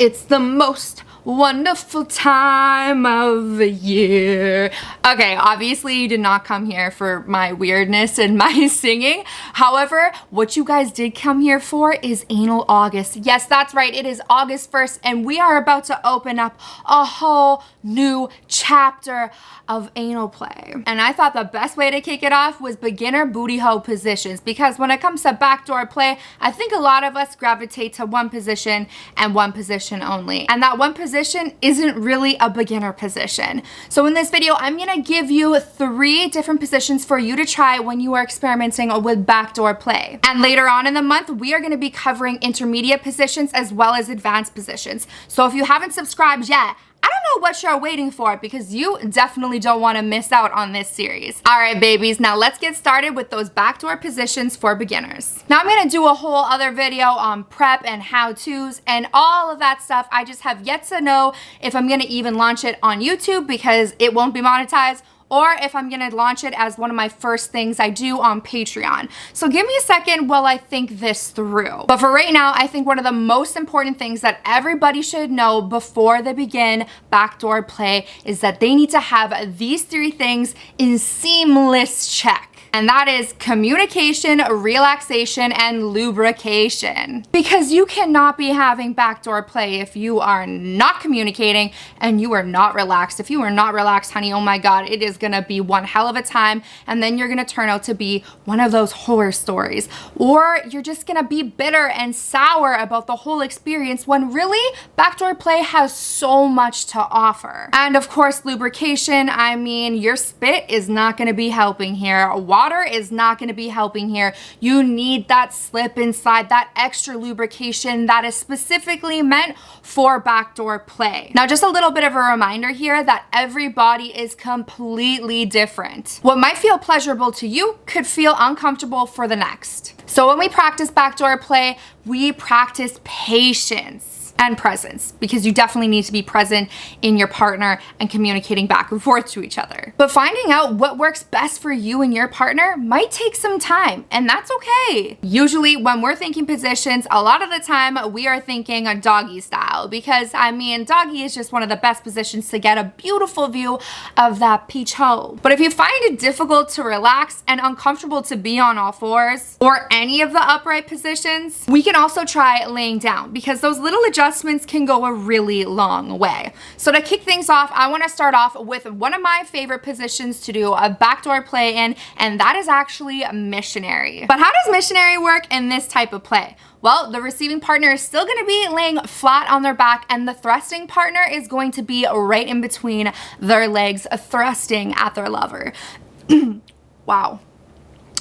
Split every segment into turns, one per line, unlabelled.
It's the most wonderful time of the year. Okay, obviously you did not come here for my weirdness and my singing. However, what you guys did come here for is Anal August. Yes, that's right, it is August 1st and we are about to open up a whole new chapter of anal play. And I thought the best way to kick it off was beginner booty hole positions, because when it comes to backdoor play, I think a lot of us gravitate to one position and one position only. And that one position isn't really a beginner position. So in this video, I'm gonna give you 3 different positions for you to try when you are experimenting with backdoor play. And later on in the month, we are gonna be covering intermediate positions as well as advanced positions. So if you haven't subscribed yet, I don't know what you're waiting for, because you definitely don't want to miss out on this series. All right, babies, now let's get started with those backdoor positions for beginners. Now I'm going to do a whole other video on prep and how-tos and all of that stuff. I just have yet to know if I'm going to even launch it on YouTube, because it won't be monetized, or if I'm gonna launch it as one of my first things I do on Patreon. So give me a second while I think this through. But for right now, I think one of the most important things that everybody should know before they begin backdoor play is that they need to have these 3 things in seamless check. And that is communication, relaxation, and lubrication. Because you cannot be having backdoor play if you are not communicating and you are not relaxed. If you are not relaxed, honey, oh my God, it is gonna be one hell of a time, and then you're gonna turn out to be one of those horror stories. Or you're just gonna be bitter and sour about the whole experience, when really, backdoor play has so much to offer. And of course, lubrication, I mean, your spit is not gonna be helping here. Water is not going to be helping here. You need that slip inside, that extra lubrication that is specifically meant for backdoor play. Now, just a little bit of a reminder here that every body is completely different. What might feel pleasurable to you could feel uncomfortable for the next. So when we practice backdoor play, we practice patience and presence, because you definitely need to be present in your partner and communicating back and forth to each other. But finding out what works best for you and your partner might take some time, and that's okay. Usually when we're thinking positions, a lot of the time we are thinking a doggy style, because I mean, doggy is just one of the best positions to get a beautiful view of that peach hole. But if you find it difficult to relax and uncomfortable to be on all fours or any of the upright positions, we can also try laying down, because those little adjustments can go a really long way. So to kick things off, I want to start off with one of my favorite positions to do a backdoor play in, and that is actually missionary. But how does missionary work in this type of play? Well, the receiving partner is still going to be laying flat on their back, and the thrusting partner is going to be right in between their legs, thrusting at their lover. Wow.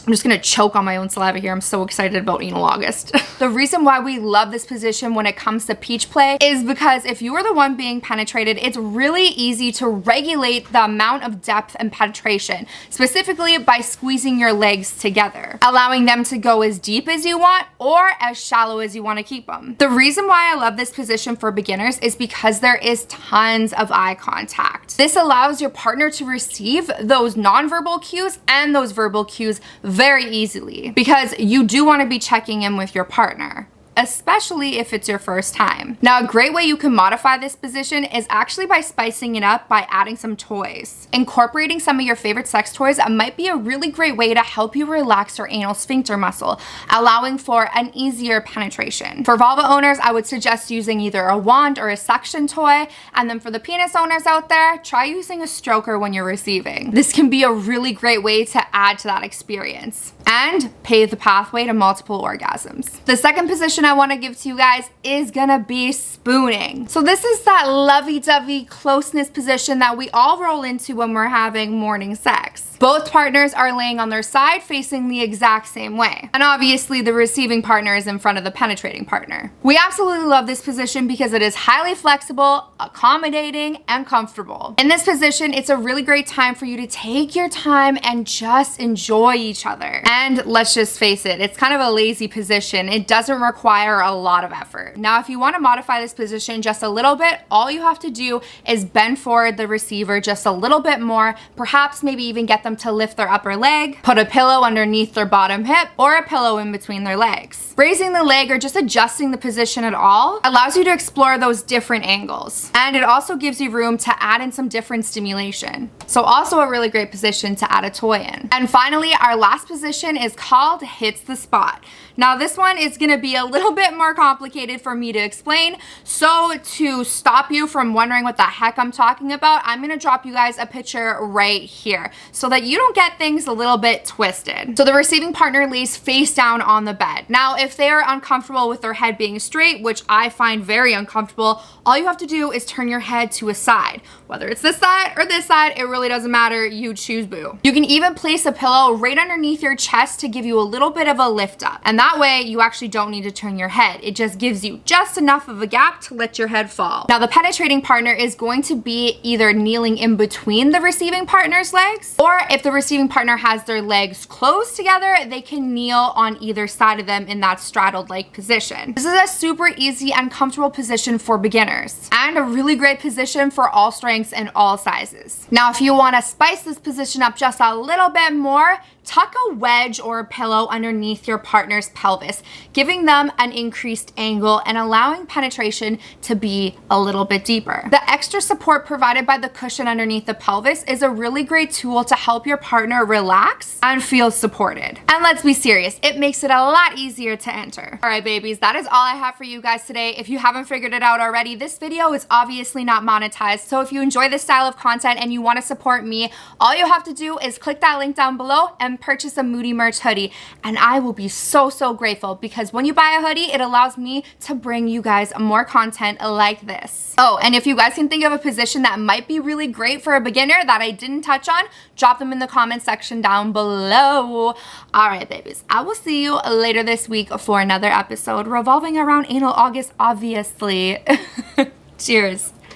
I'm just gonna choke on my own saliva here. I'm so excited about Anal August. The reason why we love this position when it comes to peach play is because if you are the one being penetrated, it's really easy to regulate the amount of depth and penetration, specifically by squeezing your legs together, allowing them to go as deep as you want or as shallow as you want to keep them. The reason why I love this position for beginners is because there is tons of eye contact. This allows your partner to receive those nonverbal cues and those verbal cues very easily, because you do want to be checking in with your partner, especially if it's your first time. Now, a great way you can modify this position is actually by spicing it up by adding some toys. Incorporating some of your favorite sex toys might be a really great way to help you relax your anal sphincter muscle, allowing for an easier penetration. For vulva owners, I would suggest using either a wand or a suction toy, and then for the penis owners out there, try using a stroker when you're receiving. This can be a really great way to add to that experience and pave the pathway to multiple orgasms. The second position I want to give to you guys is gonna be spooning. So this is that lovey-dovey closeness position that we all roll into when we're having morning sex. Both partners are laying on their side facing the exact same way. And obviously the receiving partner is in front of the penetrating partner. We absolutely love this position because it is highly flexible, accommodating, and comfortable. In this position, it's a really great time for you to take your time and just enjoy each other. And let's just face it, it's kind of a lazy position. It doesn't require a lot of effort. Now, if you want to modify this this position just a little bit, all you have to do is bend forward the receiver just a little bit more, perhaps maybe even get them to lift their upper leg, put a pillow underneath their bottom hip, or a pillow in between their legs. Raising the leg or just adjusting the position at all allows you to explore those different angles. And it also gives you room to add in some different stimulation. So also a really great position to add a toy in. And finally, our last position is called hits the spot. Now this one is gonna be a little bit more complicated for me to explain. So to stop you from wondering what the heck I'm talking about, I'm gonna drop you guys a picture right here so that you don't get things a little bit twisted. So the receiving partner lays face down on the bed. Now, if they are uncomfortable with their head being straight, which I find very uncomfortable, all you have to do is turn your head to a side. Whether it's this side or this side, it really doesn't matter. You choose, boo. You can even place a pillow right underneath your chest to give you a little bit of a lift up. And that way you actually don't need to turn your head. It just gives you just enough of a gap to let your head fall. Now the penetrating partner is going to be either kneeling in between the receiving partner's legs, or if the receiving partner has their legs close together, they can kneel on either side of them in that straddled leg position. This is a super easy and comfortable position for beginners, and a really great position for all strengths and all sizes. Now, if you want to spice this position up just a little bit more, tuck a wedge or a pillow underneath your partner's pelvis, giving them an increased angle and allowing penetration to be a little bit deeper. The extra support provided by the cushion underneath the pelvis is a really great tool to help your partner relax and feel supported. And let's be serious, it makes it a lot easier to enter. All right, babies, that is all I have for you guys today. If you haven't figured it out already, this video is obviously not monetized. So if you enjoy this style of content and you want to support me, all you have to do is click that link down below and purchase a Moody merch hoodie, and I will be so grateful, because when you buy a hoodie, it allows me to bring you guys more content like this. Oh, and if you guys can think of a position that might be really great for a beginner that I didn't touch on, drop them in the comment section down below. All right, babies, I will see you later this week for another episode revolving around anal August, obviously. Cheers.